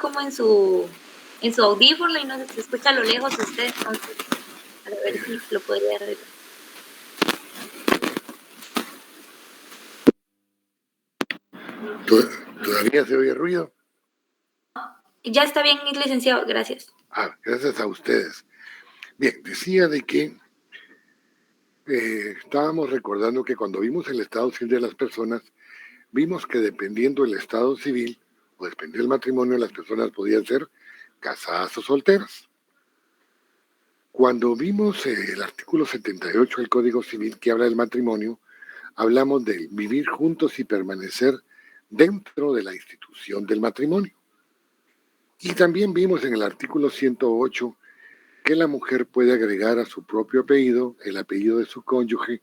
como en su audífono y no se escucha a lo lejos usted, entonces, a ver si lo podría arreglar. ¿Todavía se oye ruido? Ya está bien, licenciado, gracias. Gracias a ustedes. Bien, decía de que estábamos recordando que cuando vimos el estado civil de las personas, vimos que dependiendo del estado civil o dependiendo del matrimonio, las personas podían ser casadas o solteras. Cuando vimos el artículo 78 del Código Civil que habla del matrimonio, hablamos de vivir juntos y permanecer dentro de la institución del matrimonio. Y también vimos en el artículo 108 que la mujer puede agregar a su propio apellido el apellido de su cónyuge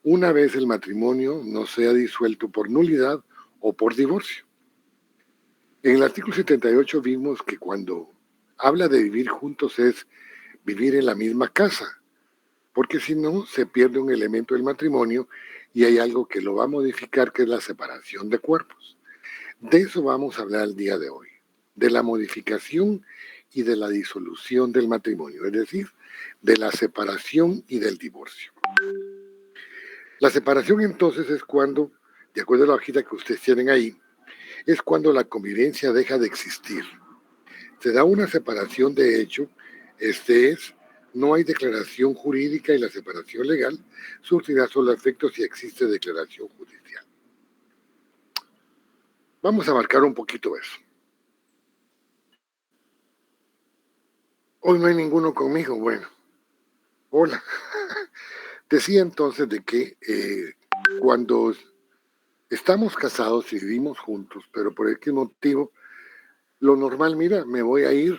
una vez el matrimonio no sea disuelto por nulidad o por divorcio. En el artículo 78 vimos que cuando habla de vivir juntos es vivir en la misma casa, porque si no se pierde un elemento del matrimonio y hay algo que lo va a modificar, que es la separación de cuerpos. De eso vamos a hablar el día de hoy, de la modificación y de la disolución del matrimonio, es decir, de la separación y del divorcio. La separación entonces es cuando, de acuerdo a la hojita que ustedes tienen ahí, es cuando la convivencia deja de existir. Se da una separación de hecho, no hay declaración jurídica y la separación legal surtirá solo efectos si existe declaración judicial. Vamos a marcar un poquito eso. Hoy no hay ninguno conmigo, bueno. Hola. Decía entonces de que cuando estamos casados y vivimos juntos, pero por X motivo, lo normal, mira, me voy a ir,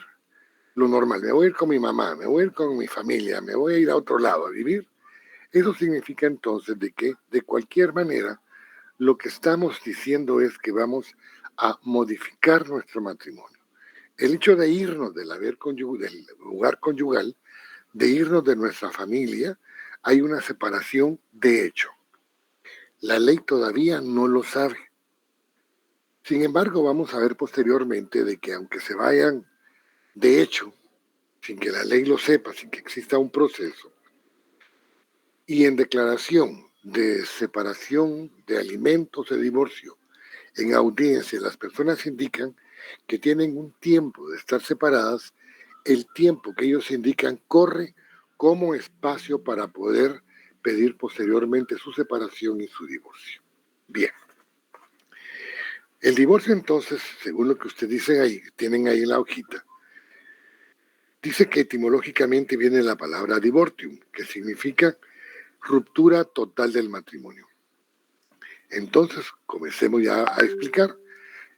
lo normal, me voy a ir con mi mamá, me voy a ir con mi familia, me voy a ir a otro lado a vivir. Eso significa entonces de que, de cualquier manera, lo que estamos diciendo es que vamos a modificar nuestro matrimonio. El hecho de irnos del lugar conyugal, de irnos de nuestra familia, hay una separación de hecho. La ley todavía no lo sabe. Sin embargo, vamos a ver posteriormente de que aunque se vayan de hecho, sin que la ley lo sepa, sin que exista un proceso, y en declaración de separación de alimentos de divorcio, en audiencia las personas indican que tienen un tiempo de estar separadas, el tiempo que ellos indican corre como espacio para poder pedir posteriormente su separación y su divorcio. Bien. El divorcio entonces, según lo que ustedes dicen ahí, tienen ahí en la hojita, dice que etimológicamente viene la palabra divortium, que significa ruptura total del matrimonio. Entonces, comencemos ya a explicar.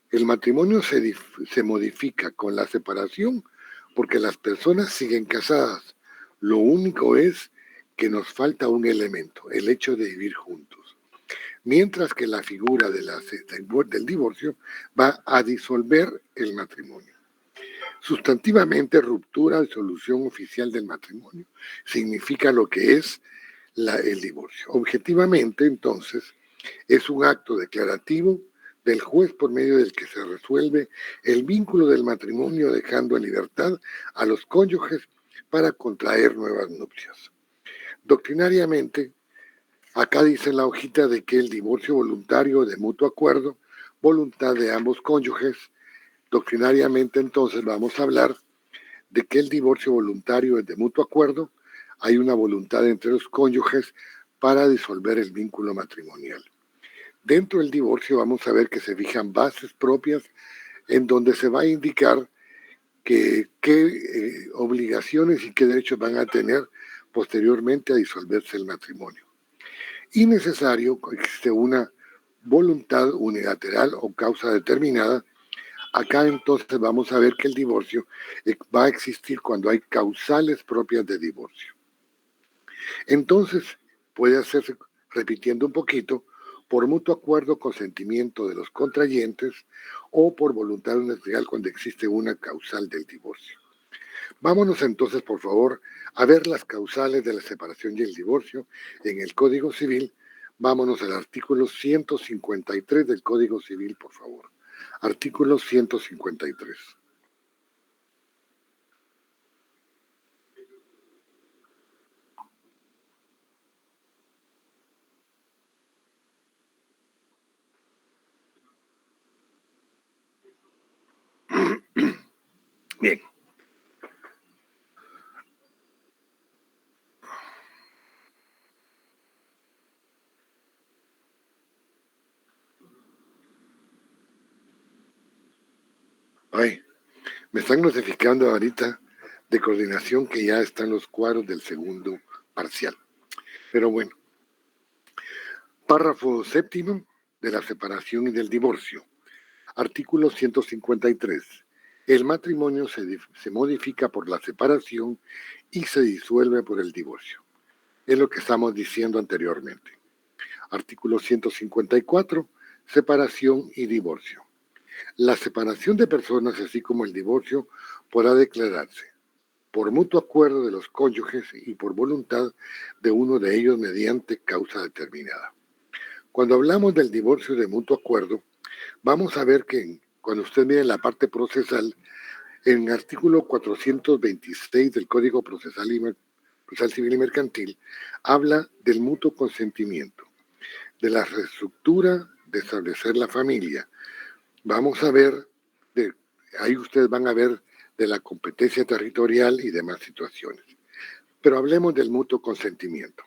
El matrimonio se modifica con la separación porque las personas siguen casadas. Lo único es que nos falta un elemento, el hecho de vivir juntos. Mientras que la figura del divorcio va a disolver el matrimonio. Sustantivamente, ruptura, disolución oficial del matrimonio, significa lo que es el divorcio. Objetivamente, entonces, es un acto declarativo del juez por medio del que se resuelve el vínculo del matrimonio dejando en libertad a los cónyuges para contraer nuevas nupcias. Doctrinariamente, acá dice la hojita de que el divorcio voluntario de mutuo acuerdo, voluntad de ambos cónyuges, doctrinariamente entonces vamos a hablar de que el divorcio voluntario es de mutuo acuerdo, hay una voluntad entre los cónyuges para disolver el vínculo matrimonial. Dentro del divorcio vamos a ver que se fijan bases propias en donde se va a indicar qué obligaciones y qué derechos van a tener posteriormente a disolverse el matrimonio. Y necesario, existe una voluntad unilateral o causa determinada. Acá entonces vamos a ver que el divorcio va a existir cuando hay causales propias de divorcio. Entonces puede hacerse, repitiendo un poquito, por mutuo acuerdo, consentimiento de los contrayentes o por voluntad unilateral cuando existe una causal del divorcio. Vámonos entonces, por favor, a ver las causales de la separación y el divorcio en el Código Civil. Vámonos al artículo 153 del Código Civil, por favor. Artículo 153. Bien. Ay, me están notificando ahorita de coordinación que ya están los cuadros del segundo parcial. Pero bueno, párrafo séptimo de la separación y del divorcio. Artículo 153. El matrimonio se modifica por la separación y se disuelve por el divorcio. Es lo que estamos diciendo anteriormente. Artículo 154. Separación y divorcio. La separación de personas, así como el divorcio, podrá declararse por mutuo acuerdo de los cónyuges y por voluntad de uno de ellos mediante causa determinada. Cuando hablamos del divorcio de mutuo acuerdo, vamos a ver que cuando usted mire la parte procesal, en el artículo 426 del Código Procesal Civil y Mercantil, habla del mutuo consentimiento, de la reestructura de establecer la familia. Vamos a ver, ahí ustedes van a ver de la competencia territorial y demás situaciones. Pero hablemos del mutuo consentimiento.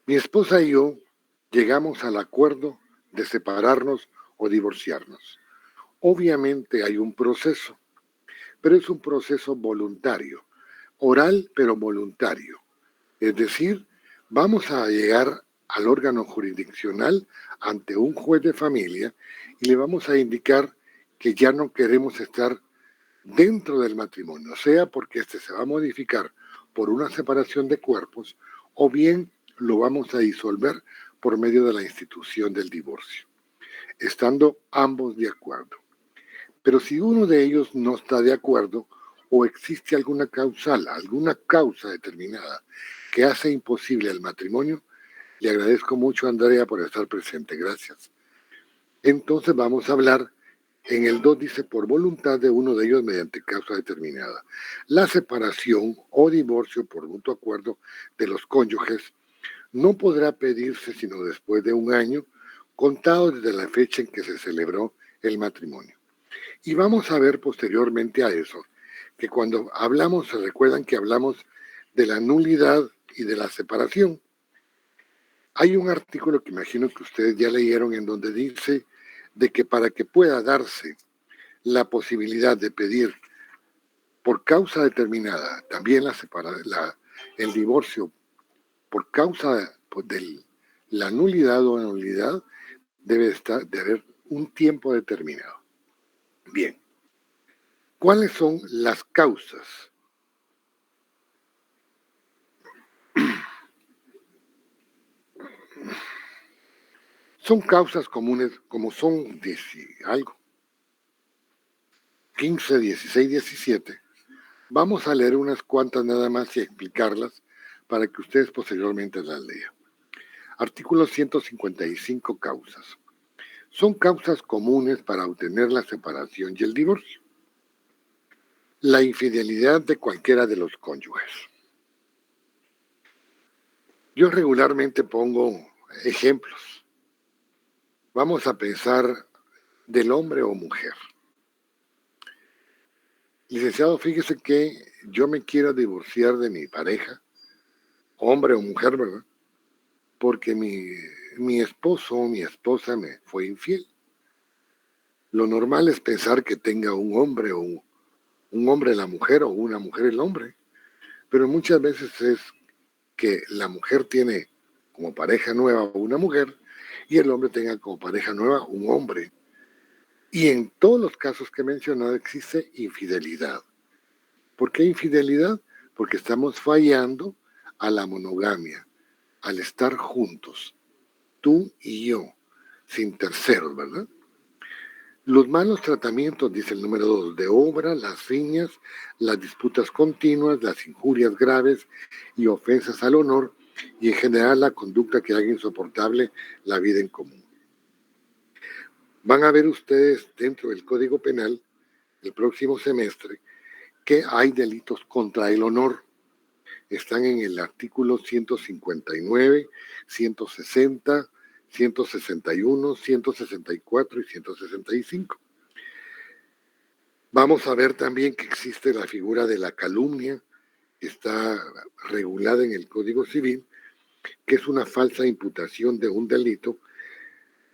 Mi esposa y yo llegamos al acuerdo de separarnos o divorciarnos. Obviamente hay un proceso, pero es un proceso voluntario, oral pero voluntario. Es decir, vamos a llegar al órgano jurisdiccional ante un juez de familia y le vamos a indicar que ya no queremos estar dentro del matrimonio, sea porque este se va a modificar por una separación de cuerpos o bien lo vamos a disolver por medio de la institución del divorcio, estando ambos de acuerdo. Pero si uno de ellos no está de acuerdo o existe alguna causa determinada que hace imposible el matrimonio, le agradezco mucho a Andrea por estar presente, gracias. Entonces vamos a hablar, en el 2 dice por voluntad de uno de ellos mediante causa determinada. La separación o divorcio por mutuo acuerdo de los cónyuges no podrá pedirse sino después de un año, contado desde la fecha en que se celebró el matrimonio. Y vamos a ver posteriormente a eso, que cuando hablamos, se recuerdan que hablamos de la nulidad y de la separación. Hay un artículo que imagino que ustedes ya leyeron en donde dice de que para que pueda darse la posibilidad de pedir por causa determinada, también el divorcio por causa de la nulidad o nulidad, debe haber un tiempo determinado. Bien, ¿cuáles son las causas? Son causas comunes como son algo, 15, 16, 17. Vamos a leer unas cuantas nada más y explicarlas para que ustedes posteriormente las lean. Artículo 155, causas. Son causas comunes para obtener la separación y el divorcio. La infidelidad de cualquiera de los cónyuges. Yo regularmente pongo ejemplos. Vamos a pensar del hombre o mujer. Licenciado, fíjese que yo me quiero divorciar de mi pareja, hombre o mujer, ¿verdad? Porque mi esposo o mi esposa me fue infiel. Lo normal es pensar que tenga un hombre o un hombre la mujer o una mujer el hombre, pero muchas veces es que la mujer tiene como pareja nueva una mujer y el hombre tenga como pareja nueva un hombre. Y en todos los casos que he mencionado existe infidelidad. ¿Por qué infidelidad? Porque estamos fallando a la monogamia, al estar juntos, tú y yo, sin terceros, ¿verdad? Los malos tratamientos, dice el número 2, de obra, las riñas, las disputas continuas, las injurias graves y ofensas al honor y en general la conducta que haga insoportable la vida en común. Van a ver ustedes dentro del Código Penal el próximo semestre que hay delitos contra el honor. Están en el artículo 159, 160, 161, 164 y 165. Vamos a ver también que existe la figura de la calumnia, que está regulada en el Código Civil, que es una falsa imputación de un delito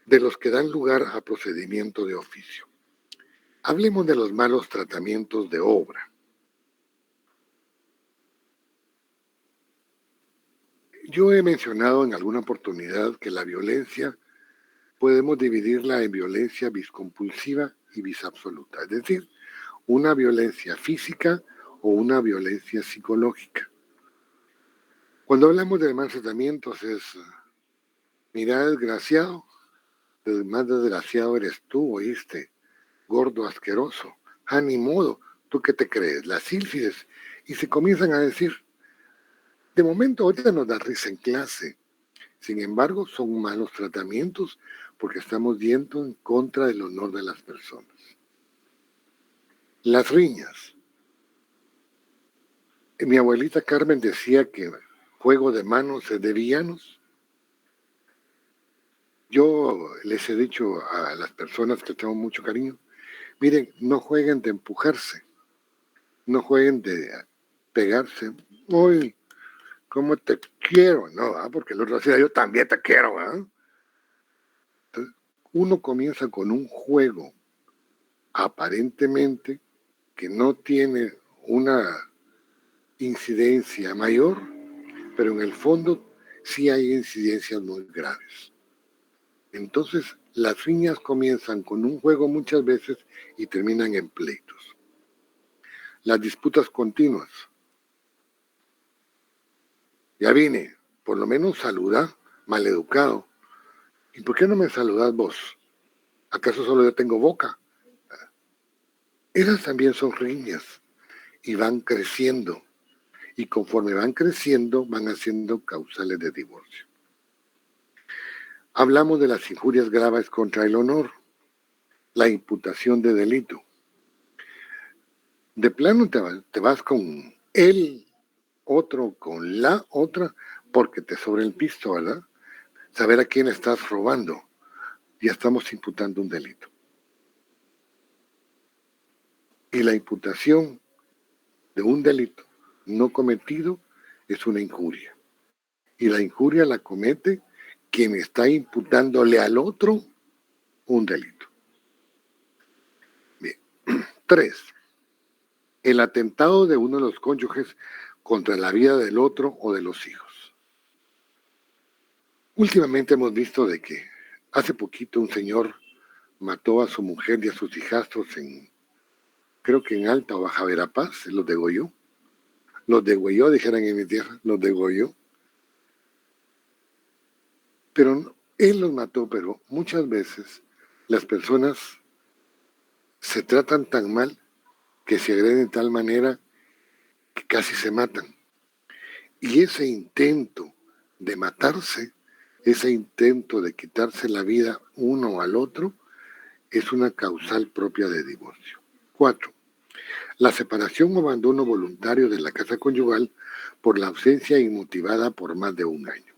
de los que dan lugar a procedimiento de oficio. Hablemos de los malos tratamientos de obra. Yo he mencionado en alguna oportunidad que la violencia podemos dividirla en violencia biscompulsiva y bisabsoluta, es decir, una violencia física o una violencia psicológica. Cuando hablamos de malos tratamientos es, mira, desgraciado, el más desgraciado eres tú, oíste, gordo asqueroso, ni modo, ¿tú qué te crees? La sílfides. Y se comienzan a decir, de momento ahorita nos da risa en clase, sin embargo son malos tratamientos porque estamos yendo en contra del honor de las personas. Las riñas. Mi abuelita Carmen decía que juego de manos es de villanos. Yo les he dicho a las personas que tengo mucho cariño, miren, no jueguen de empujarse, no jueguen de pegarse. Uy, ¿cómo te quiero? No, porque el otro decía, yo también te quiero. Entonces, uno comienza con un juego aparentemente que no tiene una incidencia mayor, pero en el fondo sí hay incidencias muy graves. Entonces, las riñas comienzan con un juego muchas veces y terminan en pleitos. Las disputas continuas. Ya vine, por lo menos saluda, maleducado. ¿Y por qué no me saludas vos? ¿Acaso solo yo tengo boca? Esas también son riñas y van creciendo. Y conforme van creciendo, van haciendo causales de divorcio. Hablamos de las injurias graves contra el honor, la imputación de delito. De plano te vas con el otro, con la otra, porque te sobra el pisto, ¿verdad? Saber a quién estás robando. Ya estamos imputando un delito. Y la imputación de un delito no cometido es una injuria. Y la injuria la comete quien está imputándole al otro un delito. Bien. 3. El atentado de uno de los cónyuges contra la vida del otro o de los hijos. Últimamente hemos visto de que hace poquito un señor mató a su mujer y a sus hijastros creo que en Alta o Baja Verapaz, los degolló. Los degüelló, dijeran en mi tierra, los degolló. Pero él los mató, pero muchas veces las personas se tratan tan mal que se agreden de tal manera que casi se matan. Y ese intento de matarse, ese intento de quitarse la vida uno al otro, es una causal propia de divorcio. 4. La separación o abandono voluntario de la casa conyugal por la ausencia inmotivada por más de un año.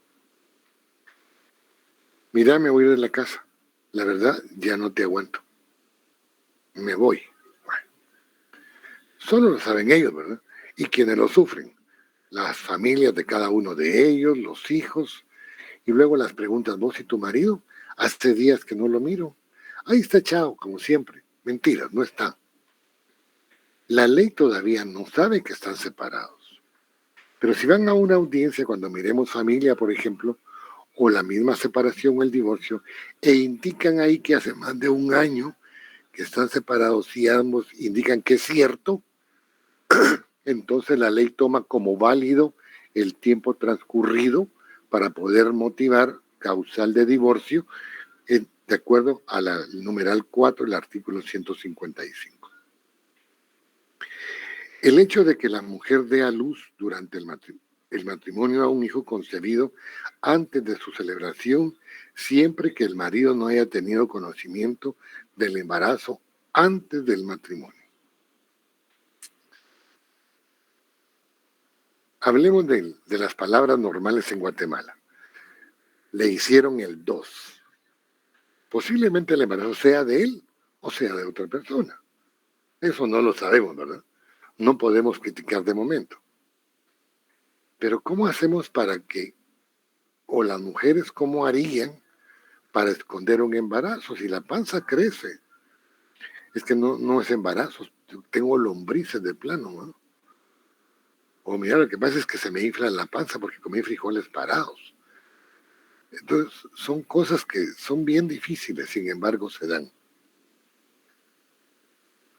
Mira, me voy a ir de la casa. La verdad, ya no te aguanto. Me voy. Bueno, solo lo saben ellos, ¿verdad? Y quienes lo sufren, las familias de cada uno de ellos, los hijos, y luego las preguntas, ¿vos y tu marido? Hace días que no lo miro. Ahí está echado, como siempre. Mentiras, no está. La ley todavía no sabe que están separados. Pero si van a una audiencia cuando miremos familia, por ejemplo, o la misma separación o el divorcio, e indican ahí que hace más de un año que están separados y ambos indican que es cierto, entonces la ley toma como válido el tiempo transcurrido para poder motivar causal de divorcio de acuerdo al numeral 4 del artículo 155. El hecho de que la mujer dé a luz durante el matrimonio a un hijo concebido antes de su celebración, siempre que el marido no haya tenido conocimiento del embarazo antes del matrimonio. Hablemos de las palabras normales en Guatemala. Le hicieron el 2. Posiblemente el embarazo sea de él o sea de otra persona. Eso no lo sabemos, ¿verdad? No podemos criticar de momento. Pero ¿cómo hacemos para que, o las mujeres, cómo harían para esconder un embarazo si la panza crece? Es que no es embarazo, tengo lombrices de plano, ¿no? O mira, lo que pasa es que se me infla la panza porque comí frijoles parados. Entonces, son cosas que son bien difíciles, sin embargo, se dan.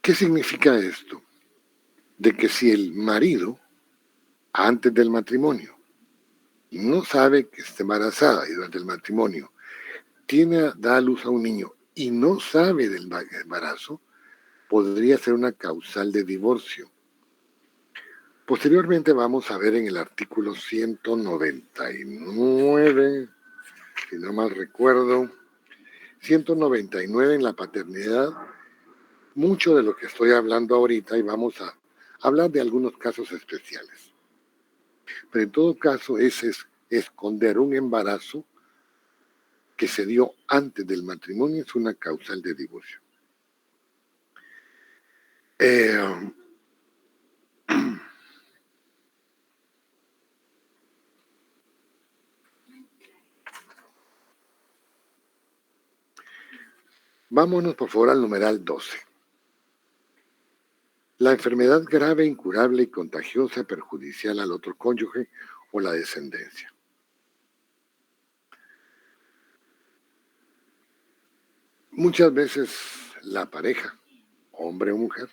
¿Qué significa esto? De que si el marido, antes del matrimonio, no sabe que está embarazada y durante el matrimonio da a luz a un niño y no sabe del embarazo, podría ser una causal de divorcio. Posteriormente vamos a ver en el artículo 199, si no mal recuerdo, 199 en la paternidad, mucho de lo que estoy hablando ahorita, y vamos a hablar de algunos casos especiales. Pero en todo caso, ese es esconder un embarazo que se dio antes del matrimonio, es una causal de divorcio. Vámonos por favor al numeral 12. La enfermedad grave, incurable y contagiosa perjudicial al otro cónyuge o la descendencia. Muchas veces la pareja, hombre o mujer,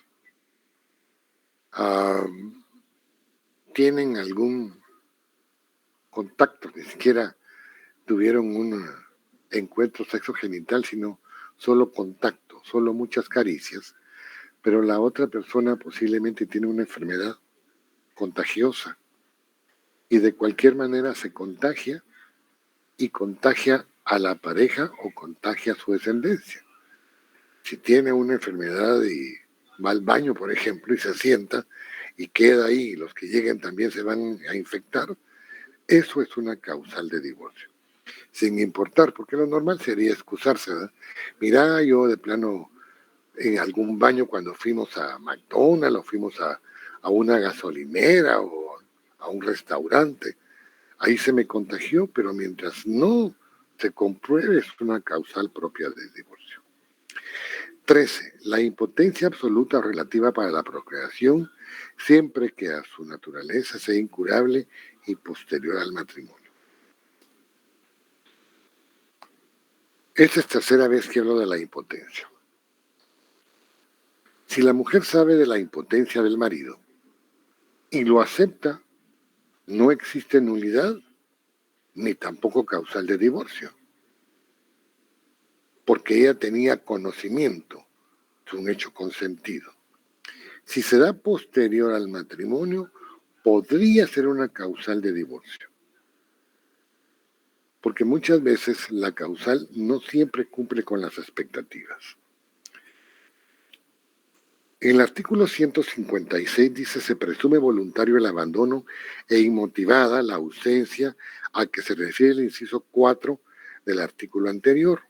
tienen algún contacto, ni siquiera tuvieron un encuentro sexogenital, sino solo contacto, solo muchas caricias, pero la otra persona posiblemente tiene una enfermedad contagiosa y de cualquier manera se contagia y contagia a la pareja o contagia a su descendencia. Si tiene una enfermedad y va al baño, por ejemplo, y se sienta y queda ahí, y los que lleguen también se van a infectar, eso es una causal de divorcio. Sin importar, porque lo normal sería excusarse, ¿verdad? Mira, yo de plano en algún baño cuando fuimos a McDonald's o fuimos a una gasolinera o a un restaurante, ahí se me contagió, pero mientras no se compruebe es una causal propia de divorcio. 13. La impotencia absoluta relativa para la procreación, siempre que a su naturaleza sea incurable y posterior al matrimonio. Esta es tercera vez que hablo de la impotencia. Si la mujer sabe de la impotencia del marido y lo acepta, no existe nulidad ni tampoco causal de divorcio, porque ella tenía conocimiento, es un hecho consentido. Si se da posterior al matrimonio, podría ser una causal de divorcio, porque muchas veces la causal no siempre cumple con las expectativas. En el artículo 156 dice: se presume voluntario el abandono e inmotivada la ausencia a que se refiere el inciso 4 del artículo anterior.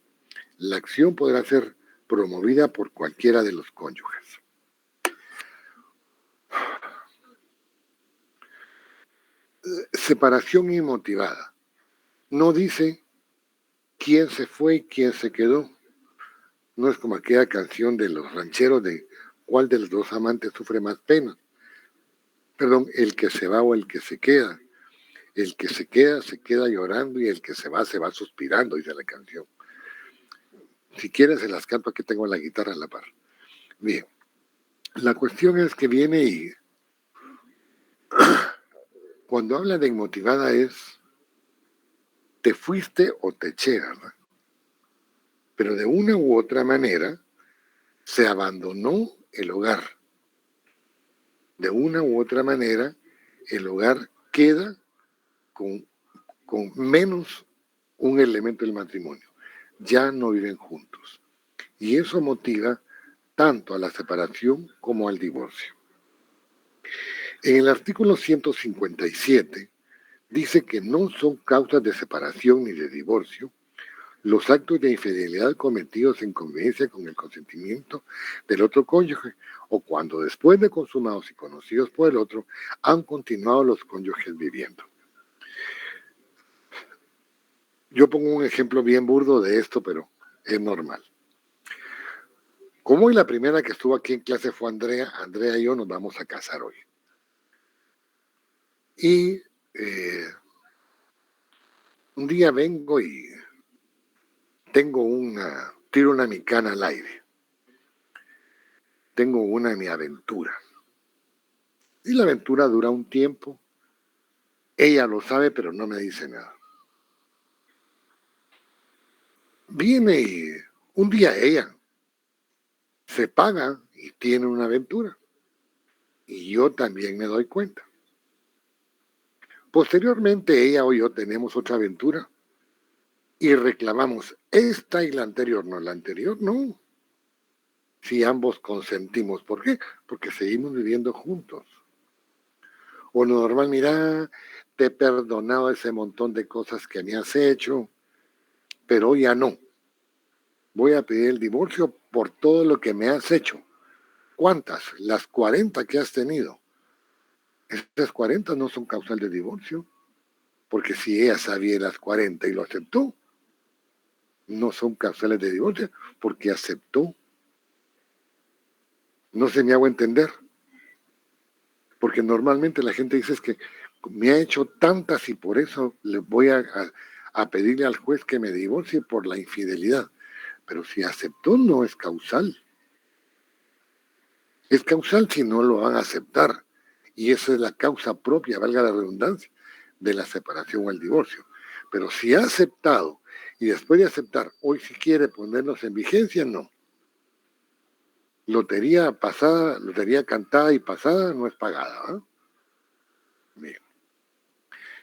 La acción podrá ser promovida por cualquiera de los cónyuges. Separación inmotivada. No dice quién se fue y quién se quedó. No es como aquella canción de los rancheros de cuál de los dos amantes sufre más pena. Perdón, el que se va o el que se queda. El que se queda llorando y el que se va suspirando, dice la canción. Si quieres se las canto, aquí tengo la guitarra a la par. Bien, la cuestión es que viene y cuando habla de inmotivada es te fuiste o te eché, ¿verdad? Pero de una u otra manera se abandonó el hogar. De una u otra manera el hogar queda con menos un elemento del matrimonio. Ya no viven juntos. Y eso motiva tanto a la separación como al divorcio. En el artículo 157 dice que no son causas de separación ni de divorcio los actos de infidelidad cometidos en convivencia con el consentimiento del otro cónyuge o cuando después de consumados y conocidos por el otro han continuado los cónyuges viviendo. Yo pongo un ejemplo bien burdo de esto, pero es normal. Como hoy la primera que estuvo aquí en clase fue Andrea, Andrea y yo nos vamos a casar hoy. Y un día vengo y tiro una micana al aire. Tengo una mi aventura. Y la aventura dura un tiempo. Ella lo sabe, pero no me dice nada. Viene y un día ella se paga y tiene una aventura. Y yo también me doy cuenta. Posteriormente ella o yo tenemos otra aventura y reclamamos esta y la anterior. No, la anterior no. Si ambos consentimos. ¿Por qué? Porque seguimos viviendo juntos. O lo normal, mira, te he perdonado ese montón de cosas que me has hecho, pero ya no. Voy a pedir el divorcio por todo lo que me has hecho. ¿Cuántas? Las 40 que has tenido. Esas 40 no son causal de divorcio, porque si ella sabía las 40 y lo aceptó, no son causales de divorcio, porque aceptó. No se me hago entender. Porque normalmente la gente dice es que me ha hecho tantas y por eso le voy a pedirle al juez que me divorcie por la infidelidad. Pero si aceptó no es causal. Es causal si no lo van a aceptar. Y esa es la causa propia, valga la redundancia, de la separación o el divorcio. Pero si ha aceptado y después de aceptar, hoy si quiere ponernos en vigencia, no. Lotería pasada, lotería cantada y pasada no es pagada. ¿Eh? Bien.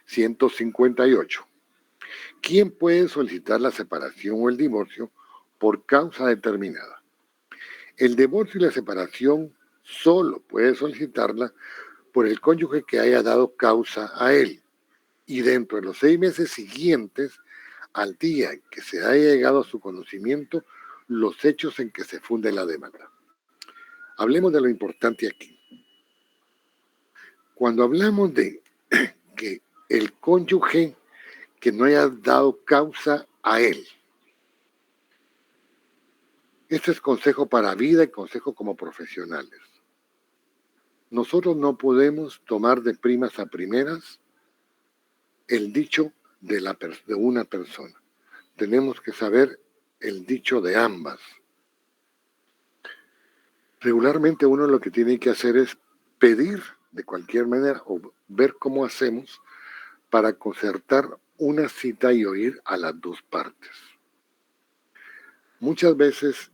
158. ¿Quién puede solicitar la separación o el divorcio por causa determinada? El divorcio y la separación solo puede solicitarla por el cónyuge que haya dado causa a él y dentro de los 6 meses siguientes al día en que se haya llegado a su conocimiento los hechos en que se funde la demanda. Hablemos de lo importante aquí. Cuando hablamos de que el cónyuge que no haya dado causa a él, este es consejo para vida y consejo como profesionales. Nosotros no podemos tomar de primas a primeras el dicho de una persona. Tenemos que saber el dicho de ambas. Regularmente uno lo que tiene que hacer es pedir de cualquier manera o ver cómo hacemos para concertar una cita y oír a las dos partes. Muchas veces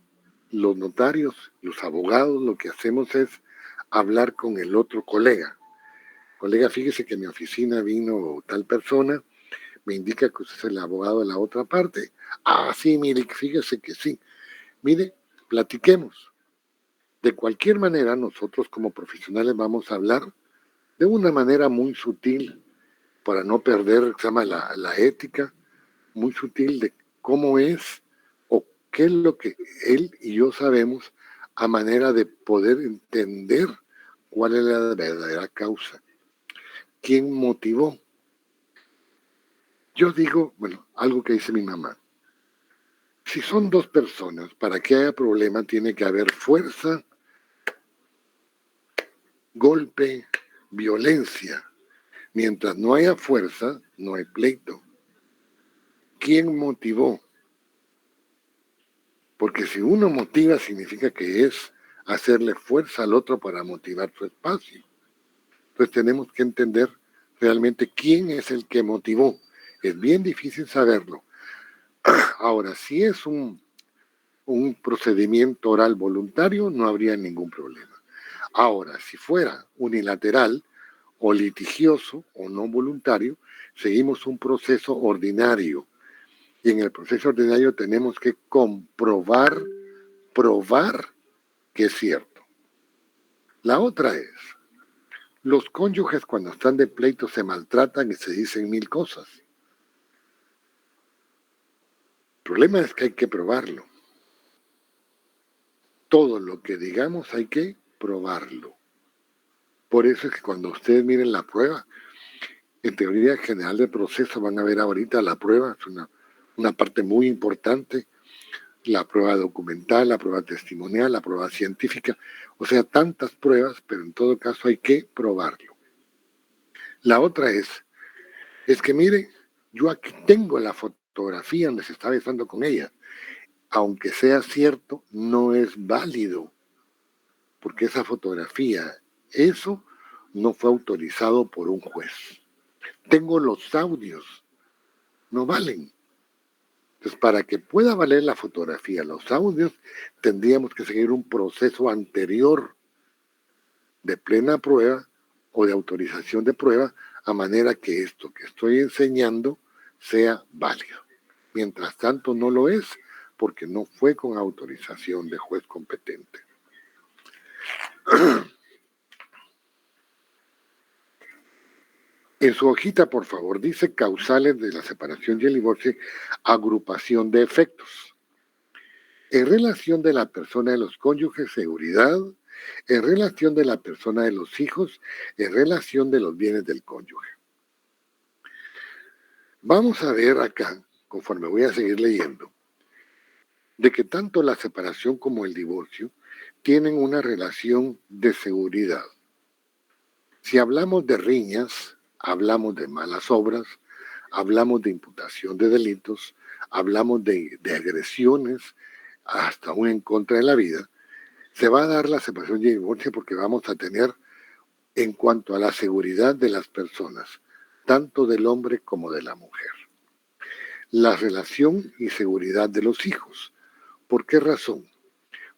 los notarios, los abogados, lo que hacemos es hablar con el otro colega. Colega, fíjese que en mi oficina vino tal persona, me indica que usted es el abogado de la otra parte. Ah, sí, mire, fíjese que sí. Mire, platiquemos. De cualquier manera, nosotros como profesionales vamos a hablar de una manera muy sutil, para no perder, se llama la ética, muy sutil de cómo es o qué es lo que él y yo sabemos a manera de poder entender cuál es la verdadera causa. ¿Quién motivó? Yo digo, bueno, algo que dice mi mamá. Si son dos personas, para que haya problema tiene que haber fuerza, golpe, violencia. Mientras no haya fuerza, no hay pleito. ¿Quién motivó? Porque si uno motiva significa que es hacerle fuerza al otro para motivar su espacio. Entonces tenemos que entender realmente quién es el que motivó. Es bien difícil saberlo. Ahora, si es un procedimiento oral voluntario, no habría ningún problema. Ahora, si fuera unilateral o litigioso o no voluntario, seguimos un proceso ordinario. Y en el proceso ordinario tenemos que probar que es cierto. La otra es, los cónyuges cuando están de pleito se maltratan y se dicen 1000 cosas. El problema es que hay que probarlo. Todo lo que digamos hay que probarlo. Por eso es que cuando ustedes miren la prueba, en teoría general del proceso van a ver ahorita la prueba, es una parte muy importante, la prueba documental, la prueba testimonial, la prueba científica, o sea, tantas pruebas, pero en todo caso hay que probarlo. La otra es que mire, yo aquí tengo la fotografía donde se está besando con ella. Aunque sea cierto, no es válido, porque esa fotografía, eso no fue autorizado por un juez. Tengo los audios, no valen. Entonces, para que pueda valer la fotografía, los audios, tendríamos que seguir un proceso anterior de plena prueba o de autorización de prueba, a manera que esto que estoy enseñando sea válido. Mientras tanto, no lo es, porque no fue con autorización de juez competente. En su hojita, por favor, dice causales de la separación y el divorcio, agrupación de efectos. En relación de la persona de los cónyuges, seguridad. En relación de la persona de los hijos, en relación de los bienes del cónyuge. Vamos a ver acá, conforme voy a seguir leyendo, de que tanto la separación como el divorcio tienen una relación de seguridad. Si hablamos de riñas, hablamos de malas obras, hablamos de imputación de delitos, hablamos de agresiones, hasta aún en contra de la vida, se va a dar la separación y el divorcio porque vamos a tener, en cuanto a la seguridad de las personas, tanto del hombre como de la mujer. La relación y seguridad de los hijos. ¿Por qué razón?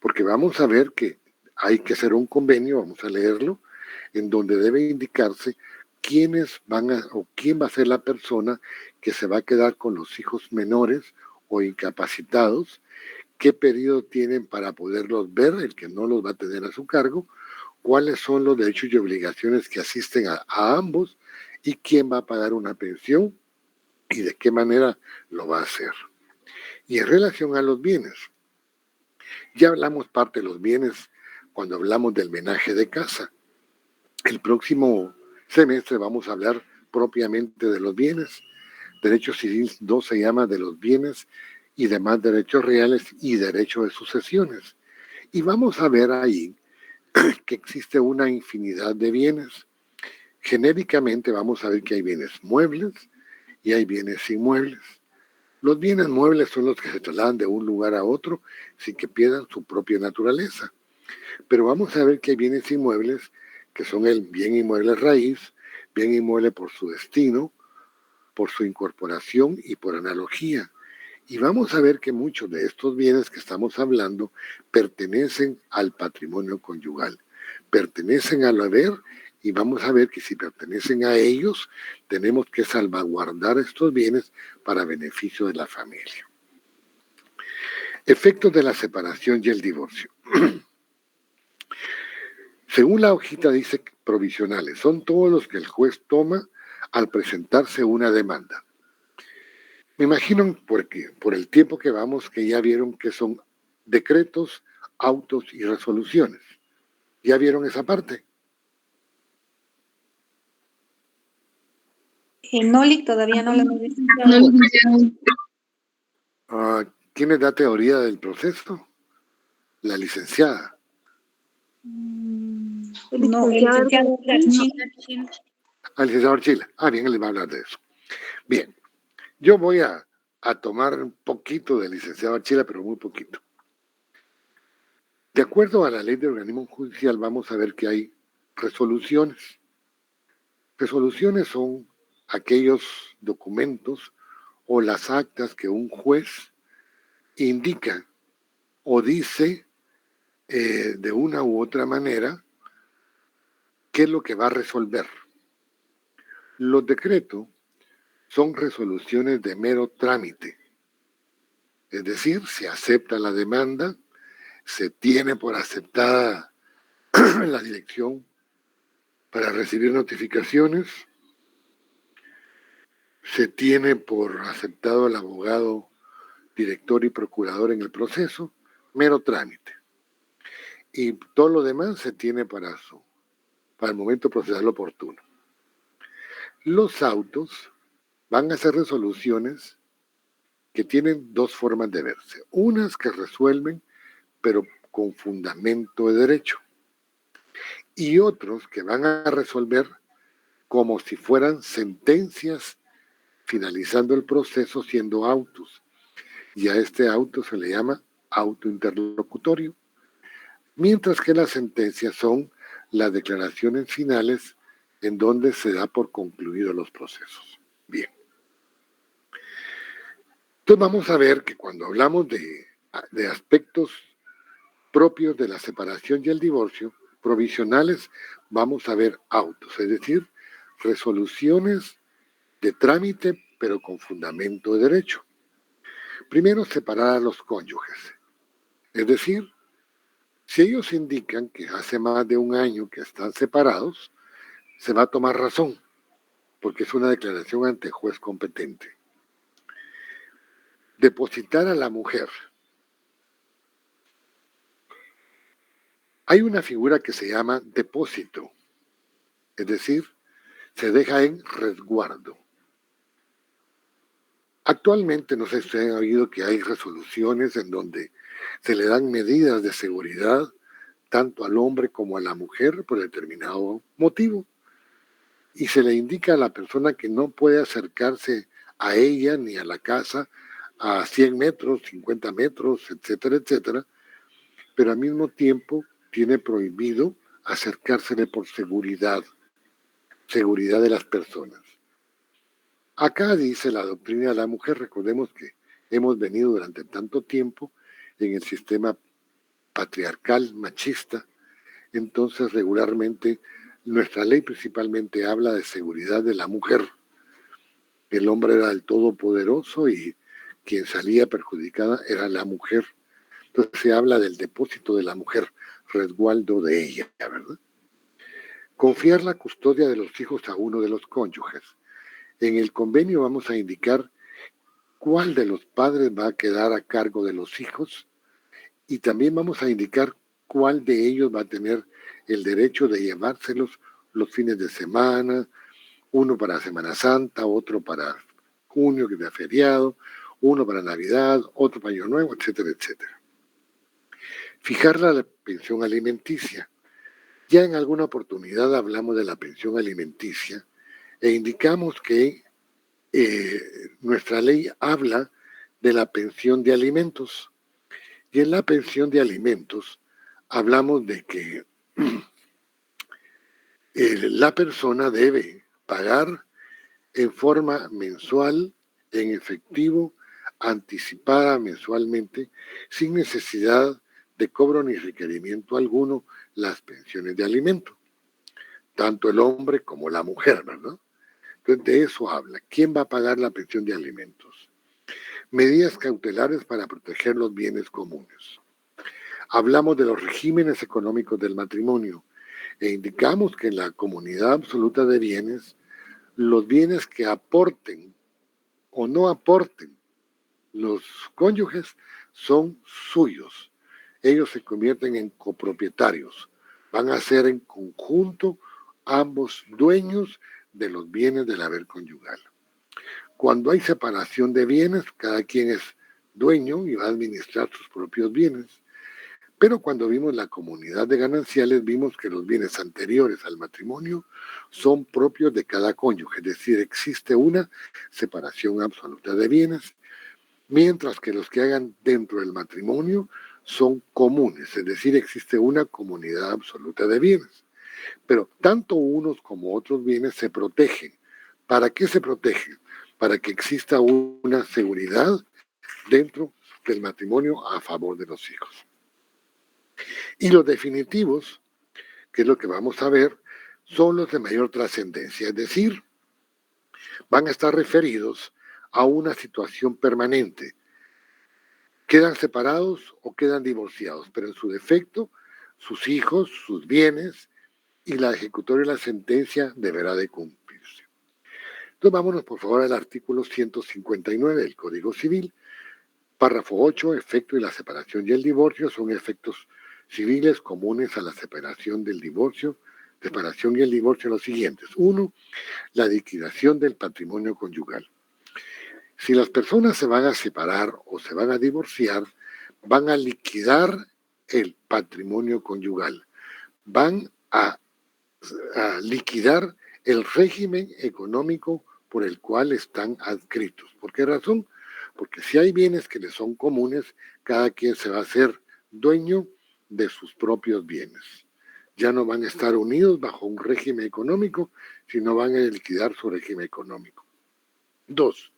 Porque vamos a ver que hay que hacer un convenio, vamos a leerlo, en donde debe indicarse quiénes van a, o quién va a ser la persona que se va a quedar con los hijos menores o incapacitados, qué periodo tienen para poderlos ver, el que no los va a tener a su cargo, cuáles son los derechos y obligaciones que asisten a ambos y quién va a pagar una pensión y de qué manera lo va a hacer. Y en relación a los bienes, ya hablamos parte de los bienes cuando hablamos del menaje de casa. El próximo semestre vamos a hablar propiamente de los bienes. Derecho civil 2 se llama de los bienes y demás derechos reales y derecho de sucesiones. Y vamos a ver ahí que existe una infinidad de bienes. Genéricamente vamos a ver que hay bienes muebles y hay bienes inmuebles. Los bienes muebles son los que se trasladan de un lugar a otro sin que pierdan su propia naturaleza. Pero vamos a ver que hay bienes inmuebles que son el bien inmueble raíz, bien inmueble por su destino, por su incorporación y por analogía. Y vamos a ver que muchos de estos bienes que estamos hablando pertenecen al patrimonio conyugal, pertenecen al haber, y vamos a ver que si pertenecen a ellos, tenemos que salvaguardar estos bienes para beneficio de la familia. Efectos de la separación y el divorcio. Según la hojita dice provisionales, son todos los que el juez toma al presentarse una demanda. Me imagino, porque por el tiempo que vamos, que ya vieron que son decretos, autos y resoluciones. ¿Ya vieron esa parte? Noli todavía no lo hemos visto. ¿Quién es la teoría del proceso? La licenciada. No, el licenciado Archila. Al licenciado Archila. Bien, él le va a hablar de eso. Bien, yo voy a tomar un poquito del licenciado Archila, pero muy poquito. De acuerdo a la ley de organismo judicial, vamos a ver que hay resoluciones. Resoluciones son aquellos documentos o las actas que un juez indica o dice de una u otra manera qué es lo que va a resolver. Los decretos son resoluciones de mero trámite, es decir, se acepta la demanda, se tiene por aceptada la dirección para recibir notificaciones, se tiene por aceptado el abogado director y procurador en el proceso, mero trámite. Y todo lo demás se tiene para el momento procesal oportuno. Los autos van a ser resoluciones que tienen dos formas de verse. Unas que resuelven, pero con fundamento de derecho. Y otros que van a resolver como si fueran sentencias, finalizando el proceso siendo autos. Y a este auto se le llama auto interlocutorio. Mientras que las sentencias son las declaraciones finales en donde se da por concluidos los procesos. Bien. Entonces vamos a ver que cuando hablamos de aspectos propios de la separación y el divorcio, provisionales, vamos a ver autos, es decir, resoluciones de trámite, pero con fundamento de derecho. Primero, separar a los cónyuges. Es decir, si ellos indican que hace más de un año que están separados, se va a tomar razón, porque es una declaración ante juez competente. Depositar a la mujer. Hay una figura que se llama depósito, es decir, se deja en resguardo. Actualmente, no sé si ustedes han oído que hay resoluciones en donde se le dan medidas de seguridad tanto al hombre como a la mujer por determinado motivo. Y se le indica a la persona que no puede acercarse a ella ni a la casa a 100 metros, 50 metros, etcétera, etcétera, pero al mismo tiempo tiene prohibido acercársele por seguridad de las personas. Acá dice la doctrina de la mujer, recordemos que hemos venido durante tanto tiempo en el sistema patriarcal, machista, entonces regularmente nuestra ley principalmente habla de seguridad de la mujer. El hombre era el todopoderoso y quien salía perjudicada era la mujer. Entonces se habla del depósito de la mujer, resguardo de ella, ¿verdad? Confiar la custodia de los hijos a uno de los cónyuges. En el convenio vamos a indicar cuál de los padres va a quedar a cargo de los hijos y también vamos a indicar cuál de ellos va a tener el derecho de llevárselos los fines de semana, uno para Semana Santa, otro para junio, que es feriado, uno para Navidad, otro para Año Nuevo, etcétera, etcétera. Fijar la pensión alimenticia. Ya en alguna oportunidad hablamos de la pensión alimenticia e indicamos que nuestra ley habla de la pensión de alimentos. Y en la pensión de alimentos hablamos de que la persona debe pagar en forma mensual, en efectivo, anticipada mensualmente, sin necesidad de cobro ni requerimiento alguno, las pensiones de alimento. Tanto el hombre como la mujer, ¿verdad? Entonces de eso habla. ¿Quién va a pagar la pensión de alimentos? Medidas cautelares para proteger los bienes comunes. Hablamos de los regímenes económicos del matrimonio e indicamos que en la comunidad absoluta de bienes, los bienes que aporten o no aporten los cónyuges son suyos. Ellos se convierten en copropietarios. Van a ser en conjunto ambos dueños de los bienes del haber conyugal. Cuando hay separación de bienes, cada quien es dueño y va a administrar sus propios bienes. Pero cuando vimos la comunidad de gananciales, vimos que los bienes anteriores al matrimonio son propios de cada cónyuge, es decir, existe una separación absoluta de bienes, mientras que los que hagan dentro del matrimonio son comunes, es decir, existe una comunidad absoluta de bienes. Pero tanto unos como otros bienes se protegen. ¿Para qué se protegen? Para que exista una seguridad dentro del matrimonio a favor de los hijos. Y los definitivos, que es lo que vamos a ver, son los de mayor trascendencia, es decir, van a estar referidos a una situación permanente. Quedan separados o quedan divorciados, pero en su defecto, sus hijos, sus bienes y la ejecutoria de la sentencia deberá de cumplirse. Entonces vámonos por favor al artículo 159 del Código Civil, Párrafo 8. Efecto de la separación y el divorcio son efectos civiles comunes a la separación del divorcio. Separación y el divorcio los siguientes. 1. La liquidación del patrimonio conyugal. Si las personas se van a separar o se van a divorciar, van a liquidar el patrimonio conyugal. Van a liquidar el régimen económico por el cual están adscritos. ¿Por qué razón? Porque si hay bienes que les son comunes, cada quien se va a hacer dueño de sus propios bienes. Ya no van a estar unidos bajo un régimen económico, sino van a liquidar su régimen económico. 2.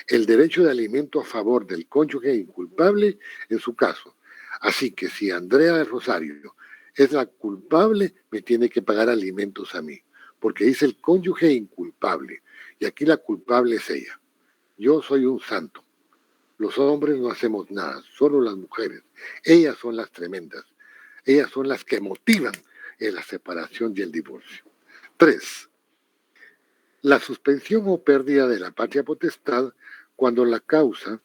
El derecho de alimento a favor del cónyuge inculpable en su caso. Así que si Andrea de Rosario es la culpable, me tiene que pagar alimentos a mí, porque dice el cónyuge inculpable, y aquí la culpable es ella. Yo soy un santo. Los hombres no hacemos nada, solo las mujeres. Ellas son las tremendas. Ellas son las que motivan la separación y el divorcio. 3. La suspensión o pérdida de la patria potestad cuando la causal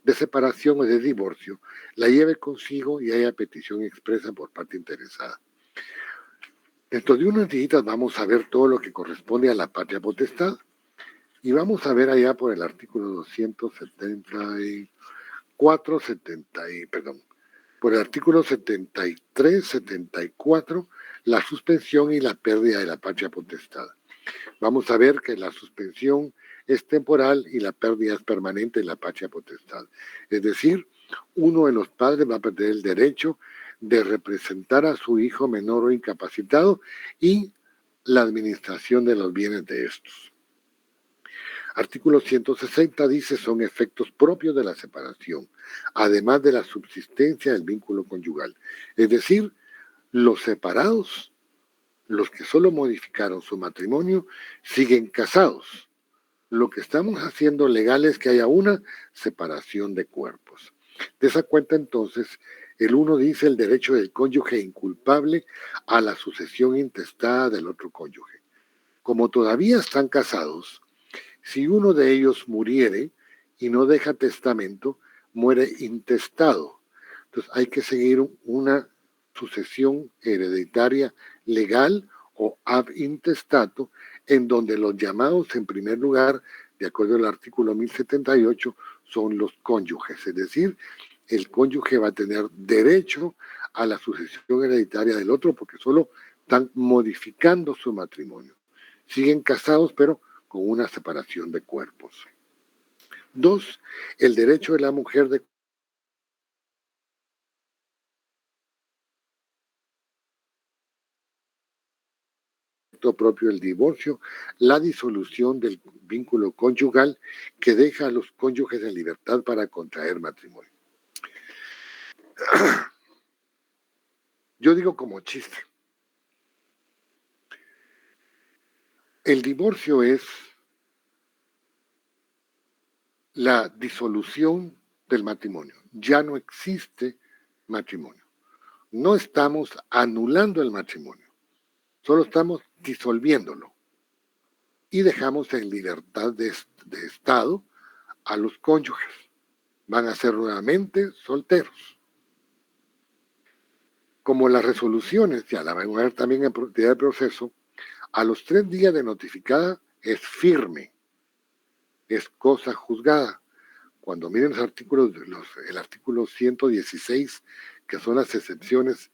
de separación o de divorcio la lleve consigo y haya petición expresa por parte interesada. Dentro de unos días vamos a ver todo lo que corresponde a la patria potestad y vamos a ver allá por el artículo 274, por el artículo 73, 74, la suspensión y la pérdida de la patria potestad. Vamos a ver que la suspensión es temporal y la pérdida es permanente en la patria potestad. Es decir, uno de los padres va a perder el derecho de representar a su hijo menor o incapacitado y la administración de los bienes de estos. Artículo 160 dice son efectos propios de la separación, además de la subsistencia del vínculo conyugal. Es decir, los separados, los que solo modificaron su matrimonio, siguen casados. Lo que estamos haciendo legal es que haya una separación de cuerpos. De esa cuenta, entonces, el 1 dice el derecho del cónyuge inculpable a la sucesión intestada del otro cónyuge. Como todavía están casados, si uno de ellos muriere y no deja testamento, muere intestado. Entonces hay que seguir una sucesión hereditaria legal o ab intestato, en donde los llamados en primer lugar, de acuerdo al artículo 1078, son los cónyuges. Es decir, el cónyuge va a tener derecho a la sucesión hereditaria del otro porque solo están modificando su matrimonio. Siguen casados, pero con una separación de cuerpos. 2. El derecho de la mujer de propio el divorcio, la disolución del vínculo conyugal que deja a los cónyuges en libertad para contraer matrimonio. Yo digo como chiste. El divorcio es la disolución del matrimonio. Ya no existe matrimonio. No estamos anulando el matrimonio, solo estamos disolviéndolo y dejamos en libertad de estado a los cónyuges. Van a ser nuevamente solteros. Como las resoluciones, ya la van a ver también en propiedad de proceso, a los 3 días de notificada es firme, es cosa juzgada. Cuando miren los artículos, el artículo 116, que son las excepciones,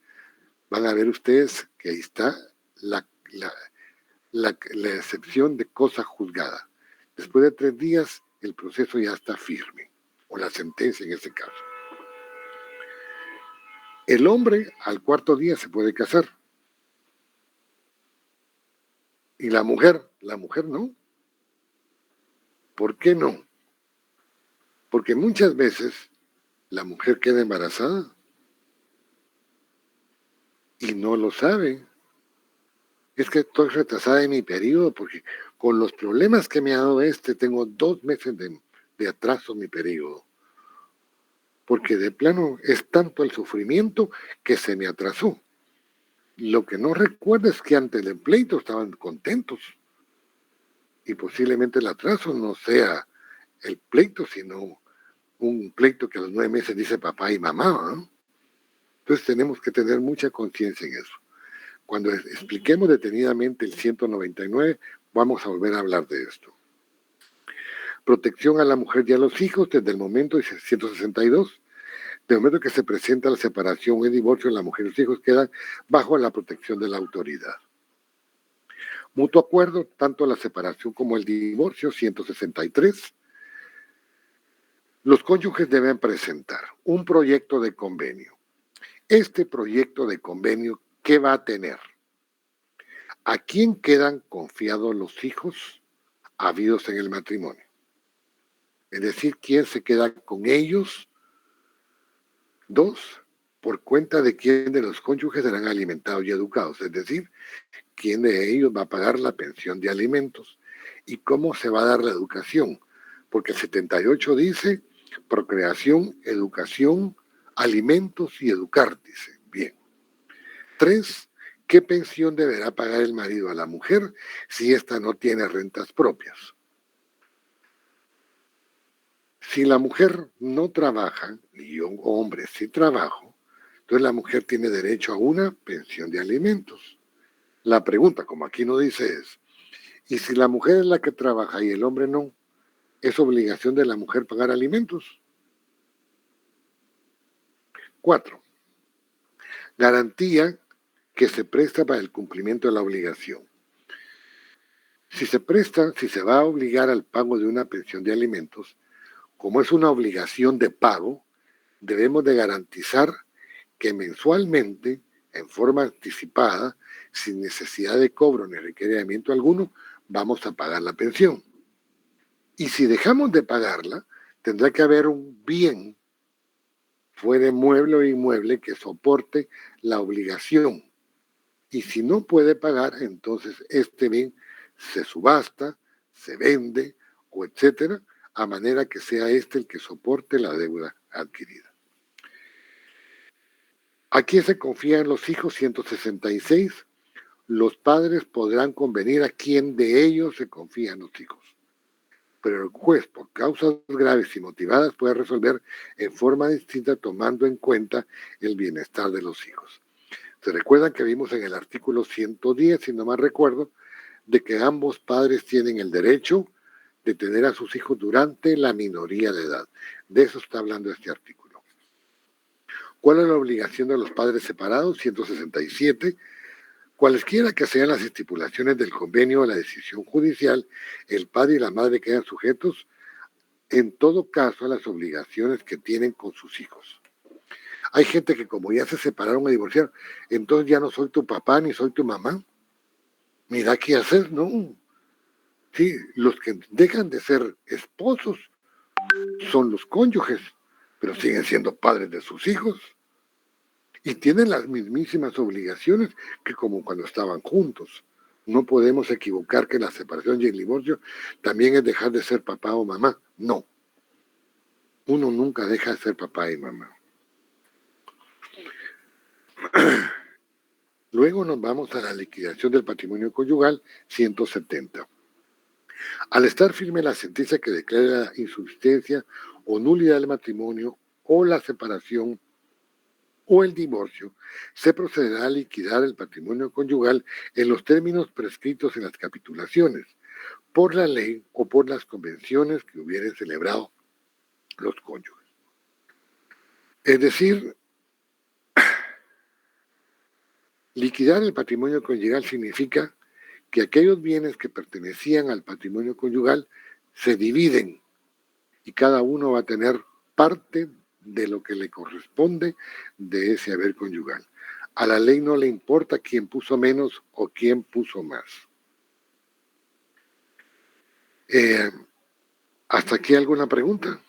van a ver ustedes que ahí está la excepción de cosa juzgada. Después de 3 días, el proceso ya está firme, o la sentencia en este caso. El hombre al 4.º día se puede casar. Y la mujer no. ¿Por qué no? Porque muchas veces la mujer queda embarazada y no lo sabe. Es que estoy retrasada en mi periodo porque con los problemas que me ha dado tengo 2 meses de atraso en mi periodo. Porque de plano es tanto el sufrimiento que se me atrasó. Lo que no recuerdo es que antes del pleito estaban contentos. Y posiblemente el atraso no sea el pleito, sino un pleito que a los 9 meses dice papá y mamá, ¿no? Entonces tenemos que tener mucha conciencia en eso. Cuando expliquemos detenidamente el 199, vamos a volver a hablar de esto. Protección a la mujer y a los hijos desde el momento de 162. Del momento que se presenta la separación o el divorcio, la mujer y los hijos quedan bajo la protección de la autoridad. Mutuo acuerdo, tanto la separación como el divorcio, 163. Los cónyuges deben presentar un proyecto de convenio. Este proyecto de convenio, ¿qué va a tener? ¿A quién quedan confiados los hijos habidos en el matrimonio? Es decir, ¿quién se queda con ellos? 2, por cuenta de quién de los cónyuges serán alimentados y educados, es decir, quién de ellos va a pagar la pensión de alimentos y cómo se va a dar la educación, porque el 78 dice procreación, educación, alimentos y educar, dice. Bien. 3, ¿qué pensión deberá pagar el marido a la mujer si ésta no tiene rentas propias? Si la mujer no trabaja, y yo, hombre, sí trabajo, entonces la mujer tiene derecho a una pensión de alimentos. La pregunta, como aquí no dice, es, ¿y si la mujer es la que trabaja y el hombre no? ¿Es obligación de la mujer pagar alimentos? 4, garantía que se presta para el cumplimiento de la obligación. Si se presta, si se va a obligar al pago de una pensión de alimentos, como es una obligación de pago, debemos de garantizar que mensualmente, en forma anticipada, sin necesidad de cobro ni requerimiento alguno, vamos a pagar la pensión. Y si dejamos de pagarla, tendrá que haber un bien, fuere mueble o inmueble, que soporte la obligación. Y si no puede pagar, entonces este bien se subasta, se vende, o etcétera, a manera que sea este el que soporte la deuda adquirida. ¿A quién se confían los hijos? 166. Los padres podrán convenir a quién de ellos se confían los hijos. Pero el juez, por causas graves y motivadas, puede resolver en forma distinta tomando en cuenta el bienestar de los hijos. ¿Se recuerdan que vimos en el artículo 110, si no mal recuerdo, de que ambos padres tienen el derecho de tener a sus hijos durante la minoría de edad? De eso está hablando este artículo. ¿Cuál es la obligación de los padres separados? 167. Cualesquiera que sean las estipulaciones del convenio o la decisión judicial, el padre y la madre quedan sujetos en todo caso a las obligaciones que tienen con sus hijos. Hay gente que como ya se separaron o divorciaron, entonces ya no soy tu papá ni soy tu mamá. Mira qué hacer, ¿no? Sí, los que dejan de ser esposos son los cónyuges, pero siguen siendo padres de sus hijos. Y tienen las mismísimas obligaciones que como cuando estaban juntos. No podemos equivocar que la separación y el divorcio también es dejar de ser papá o mamá. No. Uno nunca deja de ser papá y mamá. Luego nos vamos a la liquidación del patrimonio conyugal, 170. Al estar firme la sentencia que declara la insubsistencia o nulidad del matrimonio o la separación o el divorcio, se procederá a liquidar el patrimonio conyugal en los términos prescritos en las capitulaciones, por la ley o por las convenciones que hubieran celebrado los cónyuges. Es decir, liquidar el patrimonio conyugal significa que aquellos bienes que pertenecían al patrimonio conyugal se dividen y cada uno va a tener parte de lo que le corresponde de ese haber conyugal. A la ley no le importa quién puso menos o quién puso más. ¿Hasta aquí alguna pregunta?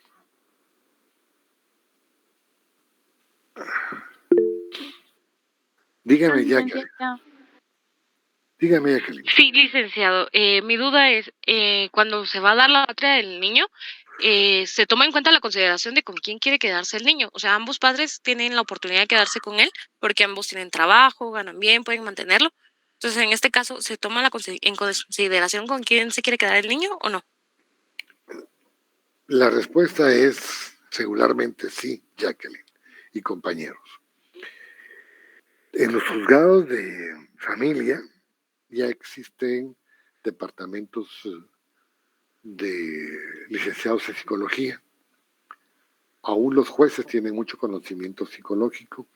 Dígame, Jacqueline. Dígame, Jacqueline. Sí, licenciado. Mi duda es, cuando se va a dar la patria del niño, se toma en cuenta la consideración de con quién quiere quedarse el niño. O sea, ambos padres tienen la oportunidad de quedarse con él porque ambos tienen trabajo, ganan bien, pueden mantenerlo. Entonces, en este caso, ¿se toma en consideración con quién se quiere quedar el niño o no? La respuesta es Singularmente sí, Jacqueline y compañeros. En los juzgados de familia ya existen departamentos de licenciados en psicología. Aún los jueces tienen mucho conocimiento psicológico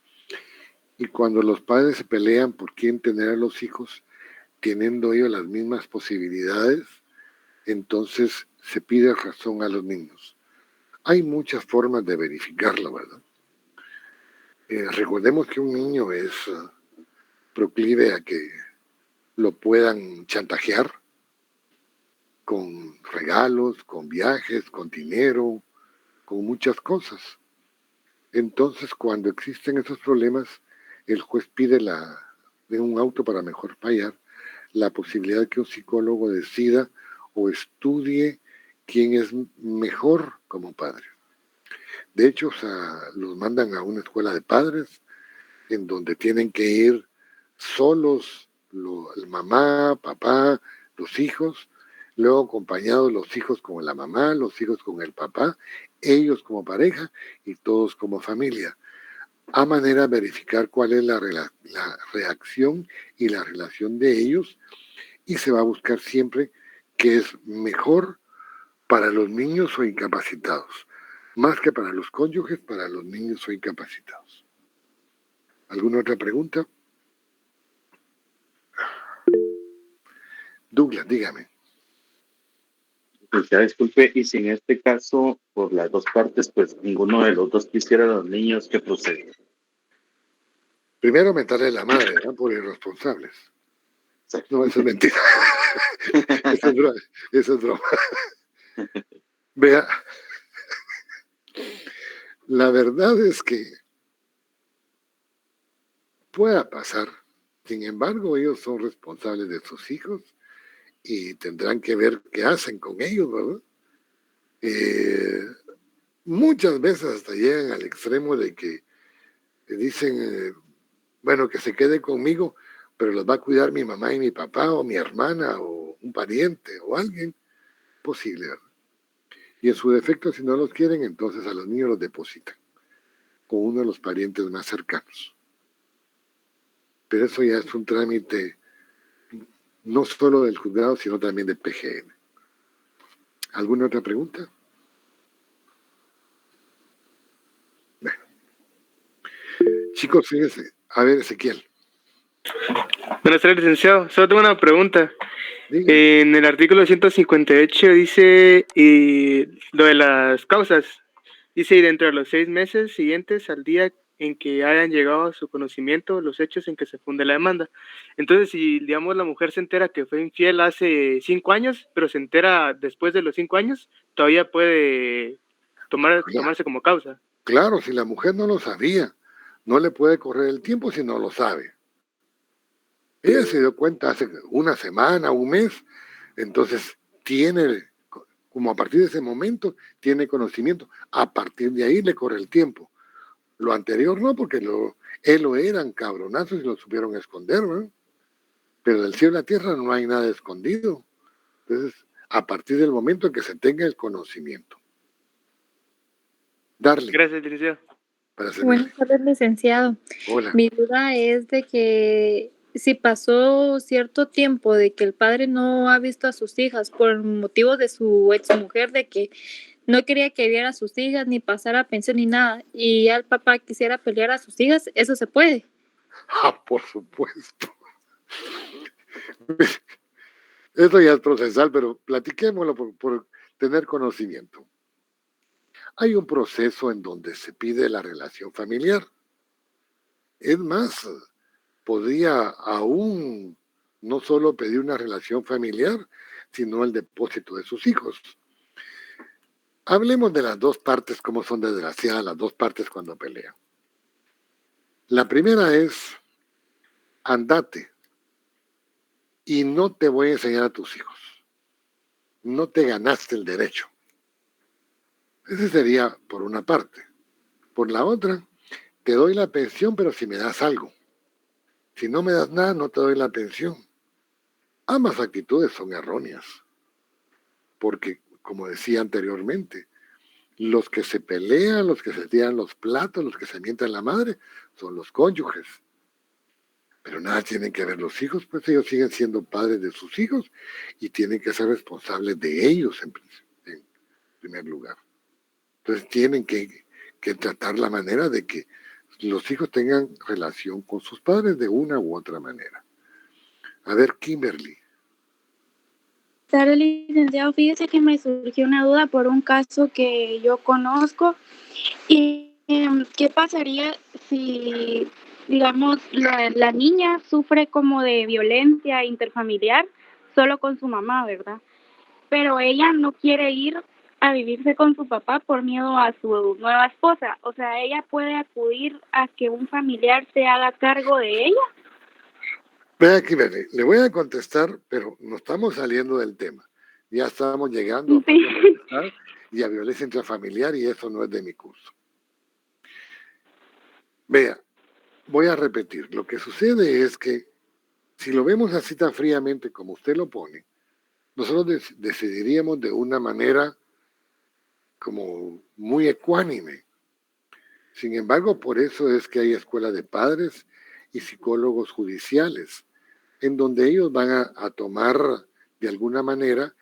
y cuando los padres se pelean por quién tener a los hijos, teniendo ellos las mismas posibilidades, entonces se pide razón a los niños. Hay muchas formas de verificarlo, ¿verdad? Recordemos que un niño es proclive a que lo puedan chantajear con regalos, con viajes, con dinero, con muchas cosas. Entonces, cuando existen esos problemas, el juez pide de un auto para mejor pagar la posibilidad de que un psicólogo decida o estudie quién es mejor como padre. De hecho, los mandan a una escuela de padres en donde tienen que ir solos, el mamá, papá, los hijos, luego acompañados los hijos con la mamá, los hijos con el papá, ellos como pareja y todos como familia, a manera de verificar cuál es la reacción y la relación de ellos, y se va a buscar siempre qué es mejor para los niños o incapacitados, más que para los cónyuges, para los niños o incapacitados. ¿Alguna otra pregunta? Douglas, dígame. Pues ya disculpe, y si en este caso, por las dos partes, pues ninguno de los dos quisiera a los niños, ¿qué procede? Primero meterle la madre, ¿verdad? Por irresponsables. No, eso es mentira. Eso es broma. Vea, la verdad es que pueda pasar. Sin embargo, ellos son responsables de sus hijos y tendrán que ver qué hacen con ellos, ¿verdad? Muchas veces hasta llegan al extremo de que dicen, bueno, que se quede conmigo, pero los va a cuidar mi mamá y mi papá, o mi hermana, o un pariente, o alguien posible, ¿verdad? Y en su defecto, si no los quieren, entonces a los niños los depositan con uno de los parientes más cercanos. Pero eso ya es un trámite no solo del juzgado, sino también del PGN. ¿Alguna otra pregunta? Bueno. Chicos, fíjense. A ver, Ezequiel. Buenas tardes, licenciado. Solo tengo una pregunta. Diga. En el artículo 158 dice lo de las causas. Dice, y dentro de los 6 meses siguientes al día en que hayan llegado a su conocimiento los hechos en que se funde la demanda. Entonces, si, digamos, la mujer se entera que fue infiel hace 5 años, pero se entera después de los 5 años, todavía puede tomarse como causa. Claro, si la mujer no lo sabía, no le puede correr el tiempo si no lo sabe. Ella se dio cuenta hace una semana, un mes, entonces tiene, como a partir de ese momento, tiene conocimiento. A partir de ahí le corre el tiempo. Lo anterior no, porque él lo eran cabronazos y lo supieron esconder, ¿no? Pero del cielo a la tierra no hay nada escondido. Entonces, a partir del momento en que se tenga el conocimiento. Darle. Gracias, licenciado. Buenas tardes, licenciado. Hola. Mi duda es de que si pasó cierto tiempo de que el padre no ha visto a sus hijas por motivo de su exmujer, de que no quería que viera a sus hijas ni pasara pensión ni nada, y ya el papá quisiera pelear a sus hijas, ¿eso se puede? Ah, por supuesto. Eso ya es procesal, pero platiquémoslo por tener conocimiento. Hay un proceso en donde se pide la relación familiar. Es más, podría aún no solo pedir una relación familiar, sino el depósito de sus hijos. Hablemos de las dos partes, cómo son desgraciadas las dos partes cuando pelean. La primera es, andate y no te voy a enseñar a tus hijos. No te ganaste el derecho. Ese sería por una parte. Por la otra, te doy la pensión, pero si me das algo. Si no me das nada, no te doy la pensión. Ambas actitudes son erróneas. Porque, como decía anteriormente, Los que se pelean, los que se tiran los platos, los que se mientan la madre, son los cónyuges. Pero nada tienen que ver los hijos, pues ellos siguen siendo padres de sus hijos y tienen que ser responsables de ellos en primer lugar. Entonces tienen que tratar la manera de que los hijos tengan relación con sus padres de una u otra manera. A ver, Kimberly. Licenciado, fíjese que me surgió una duda por un caso que yo conozco y ¿qué pasaría si, digamos, la niña sufre como de violencia interfamiliar solo con su mamá, ¿verdad? Pero ella no quiere ir a vivirse con su papá por miedo a su nueva esposa. O sea, ella puede acudir a que un familiar se haga cargo de ella. Vea, Kimberly, le voy a contestar, pero no estamos saliendo del tema. Ya estamos llegando a y a violencia intrafamiliar y eso no es de mi curso. Vea, voy a repetir. Lo que sucede es que si lo vemos así tan fríamente como usted lo pone, nosotros decidiríamos de una manera como muy ecuánime. Sin embargo, por eso es que hay escuela de padres y psicólogos judiciales, en donde ellos van a tomar de alguna manera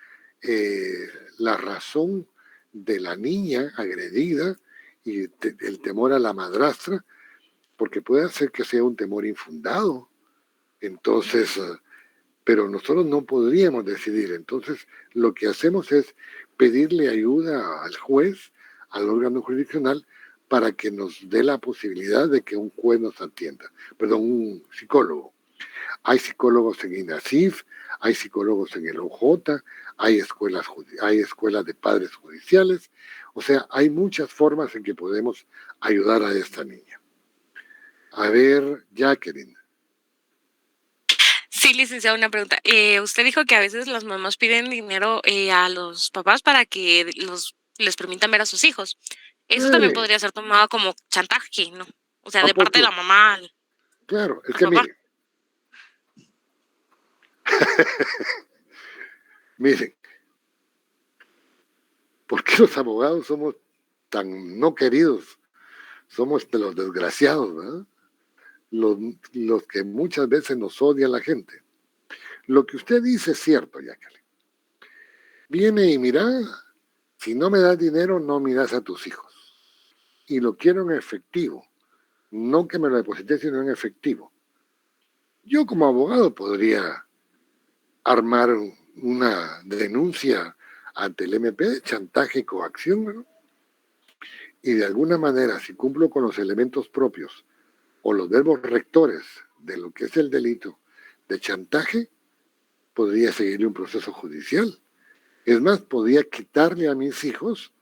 la razón de la niña agredida y el temor a la madrastra, porque puede ser que sea un temor infundado. Entonces, pero nosotros no podríamos decidir. Entonces, lo que hacemos es pedirle ayuda al juez, al órgano jurisdiccional, para que nos dé la posibilidad de que un juez nos atienda. Perdón, un psicólogo. Hay psicólogos en INASIF, hay psicólogos en el OJ, hay escuelas de padres judiciales. O sea, hay muchas formas en que podemos ayudar a esta niña. A ver, Jacqueline. Sí, licenciado, una pregunta. Usted dijo que a veces las mamás piden dinero a los papás para que les permitan ver a sus hijos. Eso también podría ser tomado como chantaje, ¿no? O sea, de parte de la mamá. Claro, es que mire. Miren, ¿por qué los abogados somos tan no queridos? Somos de los desgraciados, ¿verdad? Los que muchas veces nos odia la gente. Lo que usted dice es cierto, Jacqueline. Viene y mira, si no me das dinero, no miras a tus hijos. Y lo quiero en efectivo. No que me lo deposite, sino en efectivo. Yo como abogado podría armar una denuncia ante el MP de chantaje y coacción, ¿no? Y de alguna manera, si cumplo con los elementos propios o los verbos rectores de lo que es el delito de chantaje, podría seguir un proceso judicial. Es más, podría quitarle a mis hijos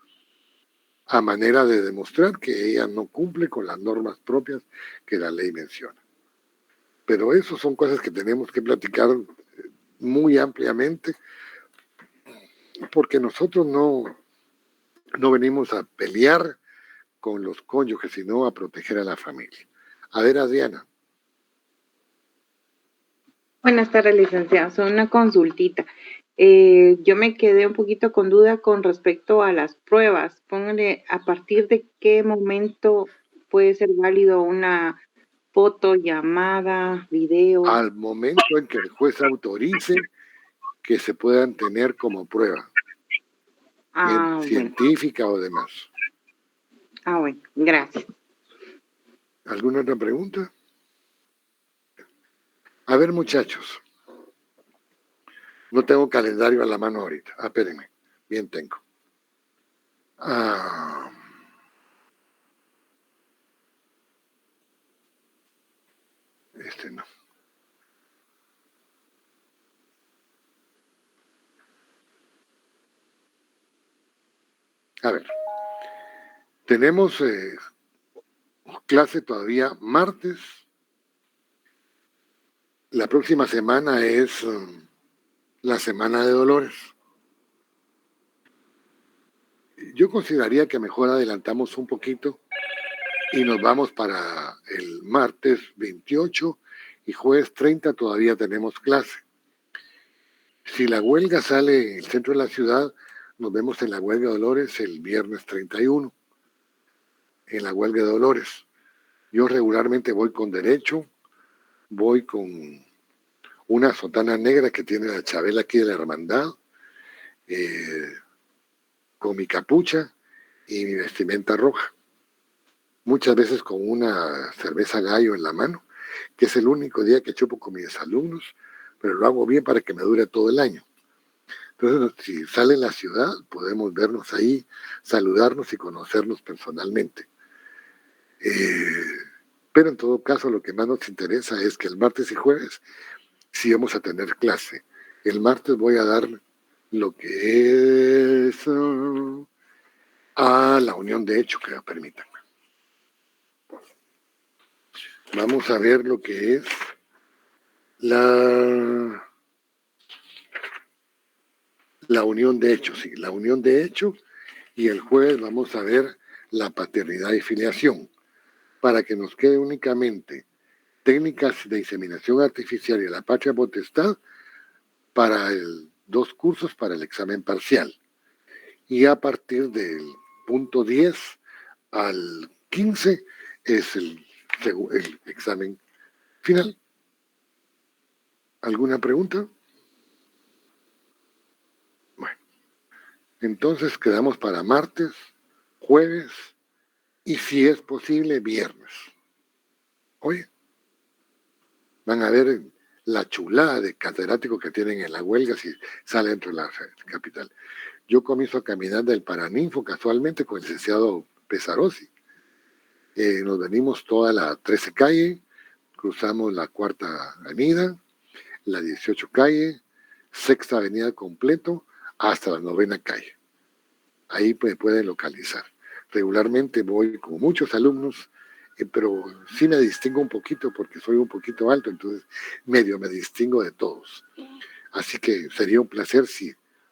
a manera de demostrar que ella no cumple con las normas propias que la ley menciona. Pero eso son cosas que tenemos que platicar muy ampliamente, porque nosotros no venimos a pelear con los cónyuges, sino a proteger a la familia. A ver, Adriana. Buenas tardes, licenciada. Son una consultita. Yo me quedé un poquito con duda con respecto a las pruebas. Póngale, ¿a partir de qué momento puede ser válido una foto, llamada, video? Al momento en que el juez autorice que se puedan tener como prueba, científica o demás. Bueno, gracias. ¿Alguna otra pregunta? A ver, muchachos. No tengo calendario a la mano ahorita. Espérenme. Bien tengo. Este no. A ver. Tenemos clase todavía martes. La próxima semana es la Semana de Dolores. Yo consideraría que mejor adelantamos un poquito y nos vamos para el martes 28 y jueves 30 todavía tenemos clase. Si la huelga sale en el centro de la ciudad, nos vemos en la huelga de Dolores el viernes 31, en la huelga de Dolores. Yo regularmente voy con derecho, voy con una sotana negra que tiene la Chabela aquí de la hermandad, con mi capucha y mi vestimenta roja. Muchas veces con una cerveza gallo en la mano, que es el único día que chupo con mis alumnos, pero lo hago bien para que me dure todo el año. Entonces, si sale en la ciudad, podemos vernos ahí, saludarnos y conocernos personalmente. Pero en todo caso, lo que más nos interesa es que el martes y jueves sí vamos a tener clase. El martes voy a dar lo que es a la unión de hecho, que me permitan. Vamos a ver lo que es la unión de hecho, sí, la unión de hecho, y el jueves vamos a ver la paternidad y filiación, para que nos quede únicamente técnicas de inseminación artificial y la patria potestad para 2 cursos para el examen parcial. Y a partir del punto 10 al 15 es el examen final. ¿Alguna pregunta? Bueno, entonces quedamos para martes, jueves y si es posible viernes. Oye, van a ver la chulada de catedráticos que tienen en la huelga si sale dentro de la capital. Yo comienzo a caminar del Paraninfo casualmente con el licenciado Pesarossi. Nos venimos toda la 13 calle, cruzamos la 4ª avenida, la 18 calle, 6ª avenida completo, hasta la 9ª calle. Ahí me pueden localizar. Regularmente voy con muchos alumnos, pero sí me distingo un poquito porque soy un poquito alto, entonces medio me distingo de todos. Así que sería un placer si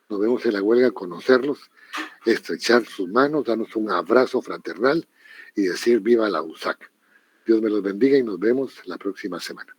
nos vemos en la huelga, conocerlos, estrechar sus manos, darnos un abrazo fraternal y decir viva la USAC. Dios me los bendiga y nos vemos la próxima semana.